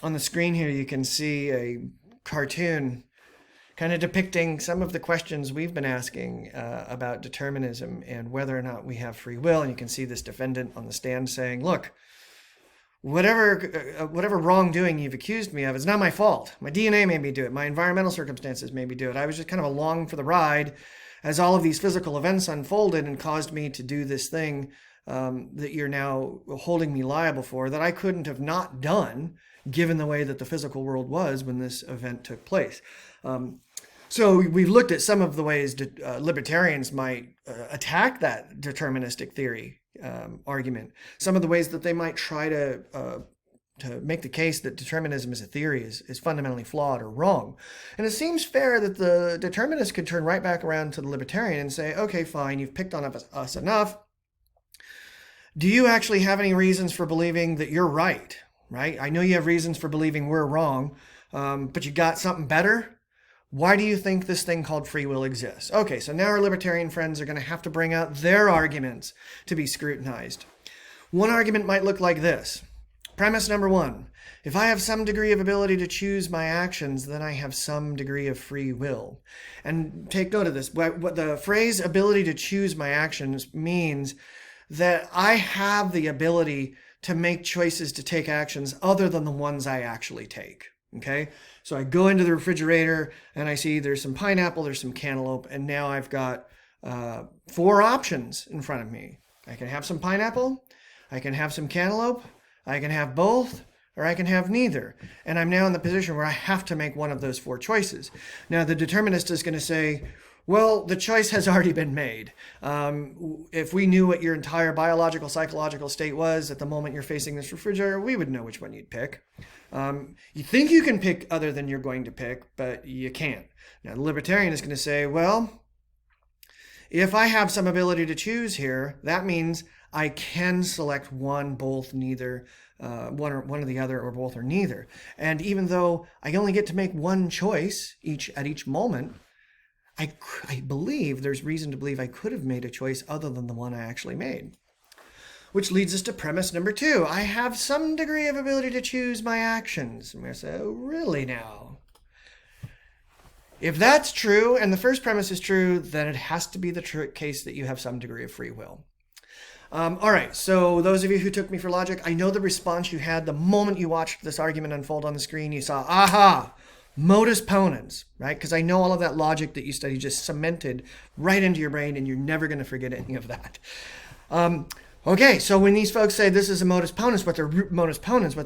On the screen here, you can see a cartoon kind of depicting some of the questions we've been asking about determinism and whether or not we have free will. And you can see this defendant on the stand saying, look, whatever wrongdoing you've accused me of, it's not my fault. My DNA made me do it. My environmental circumstances made me do it. I was just kind of along for the ride as all of these physical events unfolded and caused me to do this thing that you're now holding me liable for that I couldn't have not done given the way that the physical world was when this event took place. So we've looked at some of the ways libertarians might attack that deterministic theory argument. Some of the ways that they might try to make the case that determinism as a theory is fundamentally flawed or wrong. And it seems fair that the determinist could turn right back around to the libertarian and say, okay, fine, you've picked on us enough. Do you actually have any reasons for believing that you're right? Right? I know you have reasons for believing we're wrong, but you got something better? Why do you think this thing called free will exists? Okay, so now our libertarian friends are going to have to bring out their arguments to be scrutinized. One argument might look like this. Premise number one, if I have some degree of ability to choose my actions, then I have some degree of free will. And take note of this. What the phrase ability to choose my actions means that I have the ability to make choices to take actions other than the ones I actually take. Okay, so I go into the refrigerator and I see there's some pineapple, there's some cantaloupe, and now I've got 4 options in front of me. I can have some pineapple, I can have some cantaloupe, I can have both, or I can have neither. And I'm now in the position where I have to make one of those 4 choices. Now the determinist is going to say, well, the choice has already been made. If we knew what your entire biological, psychological state was at the moment you're facing this refrigerator, we would know which one you'd pick. You think you can pick other than you're going to pick, but you can't. Now, the libertarian is going to say, well, if I have some ability to choose here, that means I can select one, both, neither, one or the other, or both or neither. And even though I only get to make one choice at each moment, I believe there's reason to believe I could have made a choice other than the one I actually made. Which leads us to premise number 2. I have some degree of ability to choose my actions. I'm going to say, oh, really now? If that's true, and the first premise is true, then it has to be the case that you have some degree of free will. All right, so those of you who took me for logic, I know the response you had the moment you watched this argument unfold on the screen. You saw, aha! Modus ponens, right? Because I know all of that logic that you studied just cemented right into your brain, and you're never going to forget any of that. Okay, so when these folks say this is a modus ponens, what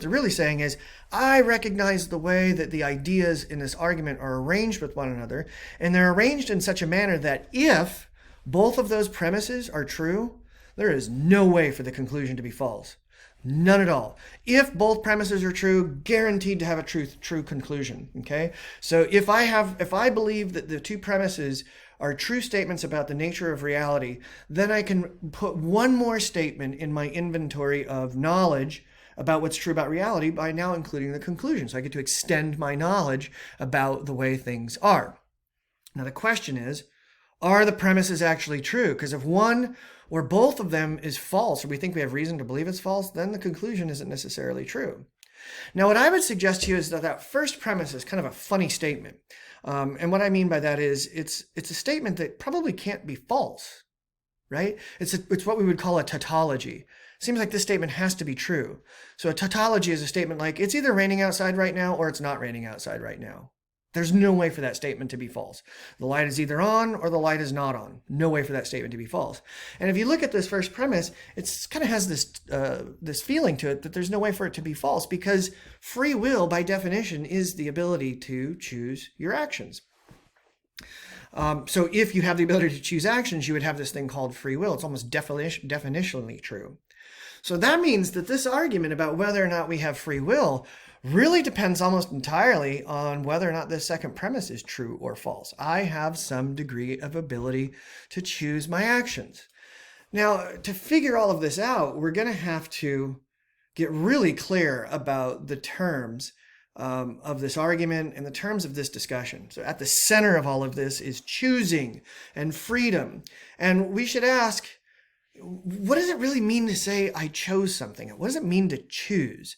they're really saying is, I recognize the way that the ideas in this argument are arranged with one another, and they're arranged in such a manner that if both of those premises are true, there is no way for the conclusion to be false. None at all. If both premises are true, guaranteed to have a true conclusion. Okay? So if I believe that the 2 premises are true statements about the nature of reality, then I can put one more statement in my inventory of knowledge about what's true about reality by now including the conclusion. So I get to extend my knowledge about the way things are. Now the question is, are the premises actually true? Because if one or both of them is false, or we think we have reason to believe it's false, then the conclusion isn't necessarily true. Now, what I would suggest to you is that first premise is kind of a funny statement. And what I mean by that is it's a statement that probably can't be false, right? It's what we would call a tautology. It seems like this statement has to be true. So a tautology is a statement like, it's either raining outside right now or it's not raining outside right now. There's no way for that statement to be false. The light is either on or the light is not on. No way for that statement to be false. And if you look at this first premise, it kind of has this feeling to it that there's no way for it to be false because free will, by definition, is the ability to choose your actions. So if you have the ability to choose actions, you would have this thing called free will. It's almost definitionally true. So that means that this argument about whether or not we have free will really depends almost entirely on whether or not this second premise is true or false. I have some degree of ability to choose my actions. Now, to figure all of this out, we're going to have to get really clear about the terms of this argument and the terms of this discussion. So at the center of all of this is choosing and freedom. And we should ask, what does it really mean to say I chose something? What does it mean to choose?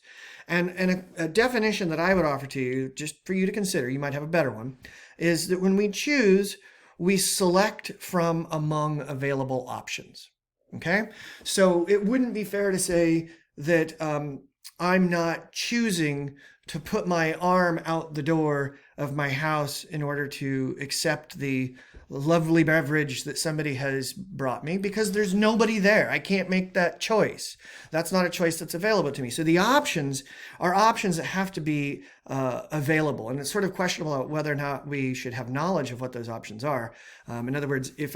And a definition that I would offer to you, just for you to consider, you might have a better one, is that when we choose, we select from among available options. Okay? So it wouldn't be fair to say that I'm not choosing to put my arm out the door of my house in order to accept the lovely beverage that somebody has brought me, because there's nobody there. I can't make that choice. That's not a choice that's available to me. So the options are options that have to be available. And it's sort of questionable whether or not we should have knowledge of what those options are. In other words, if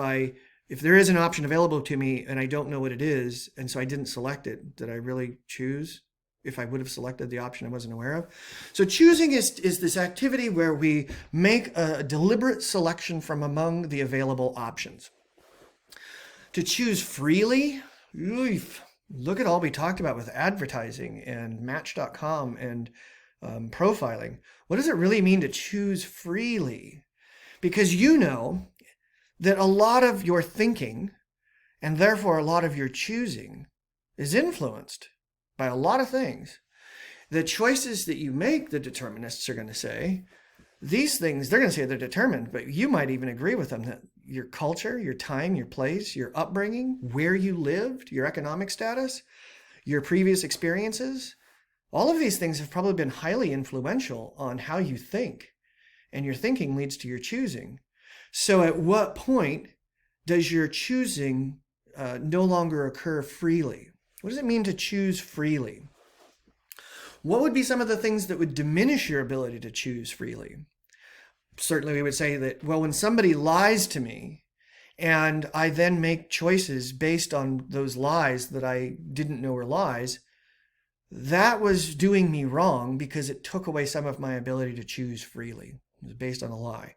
there is an option available to me and I don't know what it is, and so I didn't select it, did I really choose? If I would have selected the option I wasn't aware of. So choosing is this activity where we make a deliberate selection from among the available options. To choose freely, look at all we talked about with advertising and Match.com and profiling. What does it really mean to choose freely? Because you know that a lot of your thinking, and therefore a lot of your choosing, is influenced by a lot of things. The choices that you make, the determinists are going to say, these things, they're going to say they're determined, but you might even agree with them that your culture, your time, your place, your upbringing, where you lived, your economic status, your previous experiences, all of these things have probably been highly influential on how you think, and your thinking leads to your choosing. So at what point does your choosing no longer occur freely? What does it mean to choose freely? What would be some of the things that would diminish your ability to choose freely? Certainly we would say that, well, when somebody lies to me and I then make choices based on those lies that I didn't know were lies, that was doing me wrong because it took away some of my ability to choose freely. It was based on a lie.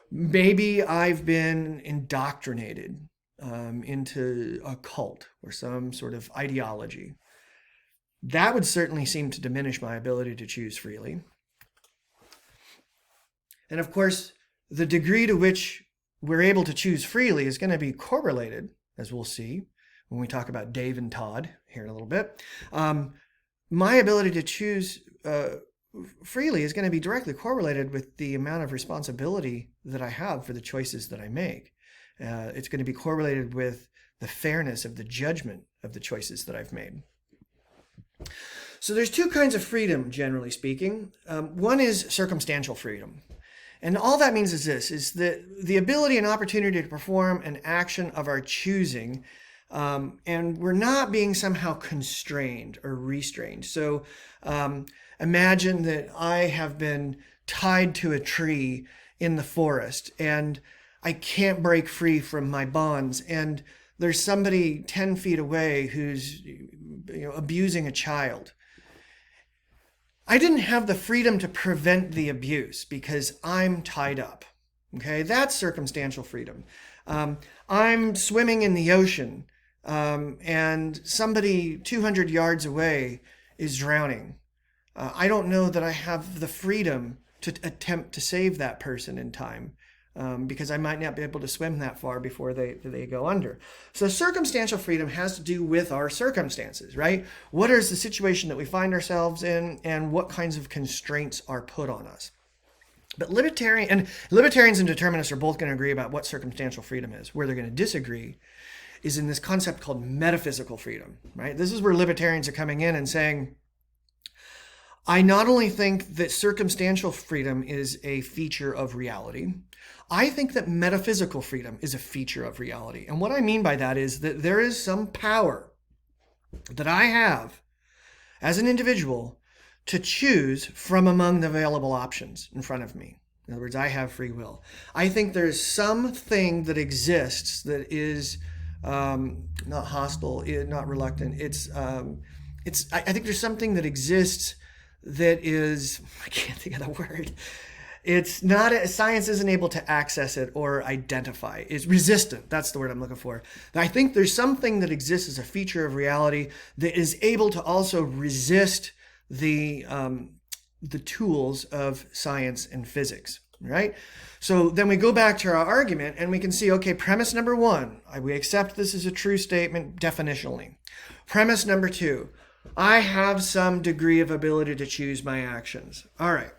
Maybe I've been indoctrinated into a cult or some sort of ideology. That would certainly seem to diminish my ability to choose freely. And of course, the degree to which we're able to choose freely is going to be correlated, as we'll see when we talk about Dave and Todd here in a little bit. My ability to choose freely is going to be directly correlated with the amount of responsibility that I have for the choices that I make. It's going to be correlated with the fairness of the judgment of the choices that I've made. So there's two kinds of freedom, generally speaking. One is circumstantial freedom. And all that means is this, is that the ability and opportunity to perform an action of our choosing, and we're not being somehow constrained or restrained. So imagine that I have been tied to a tree in the forest and I can't break free from my bonds, and there's somebody 10 feet away who's abusing a child. I didn't have the freedom to prevent the abuse because I'm tied up. Okay, that's circumstantial freedom. I'm swimming in the ocean and somebody 200 yards away is drowning. I don't know that I have the freedom to attempt to save that person in time. Because I might not be able to swim that far before they go under. So circumstantial freedom has to do with our circumstances, right? What is the situation that we find ourselves in and what kinds of constraints are put on us? But libertarians and determinists are both going to agree about what circumstantial freedom is. Where they're going to disagree is in this concept called metaphysical freedom, right? This is where libertarians are coming in and saying, I not only think that circumstantial freedom is a feature of reality, I think that metaphysical freedom is a feature of reality. And what I mean by that is that there is some power that I have as an individual to choose from among the available options in front of me. In other words, I have free will. I think there's something that exists that is not hostile, not reluctant. I think there's something that exists that is, I can't think of the word. It's not, science isn't able to access it or identify. It's resistant. That's the word I'm looking for. I think there's something that exists as a feature of reality that is able to also resist the tools of science and physics. right? So then we go back to our argument and we can see, okay, premise number one, we accept this is a true statement definitionally. Premise number two, I have some degree of ability to choose my actions. All right.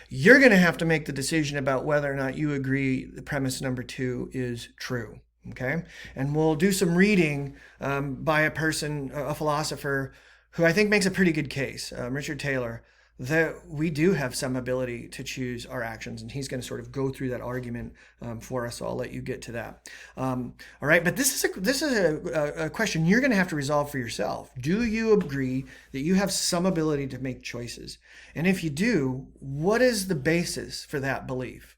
You're going to have to make the decision about whether or not you agree the premise number two is true. Okay? And we'll do some reading by a person, a philosopher, who I think makes a pretty good case, Richard Taylor, that we do have some ability to choose our actions. And he's going to sort of go through that argument for us. So I'll let you get to that. All right. But this is a question you're going to have to resolve for yourself. Do you agree that you have some ability to make choices? And if you do, what is the basis for that belief?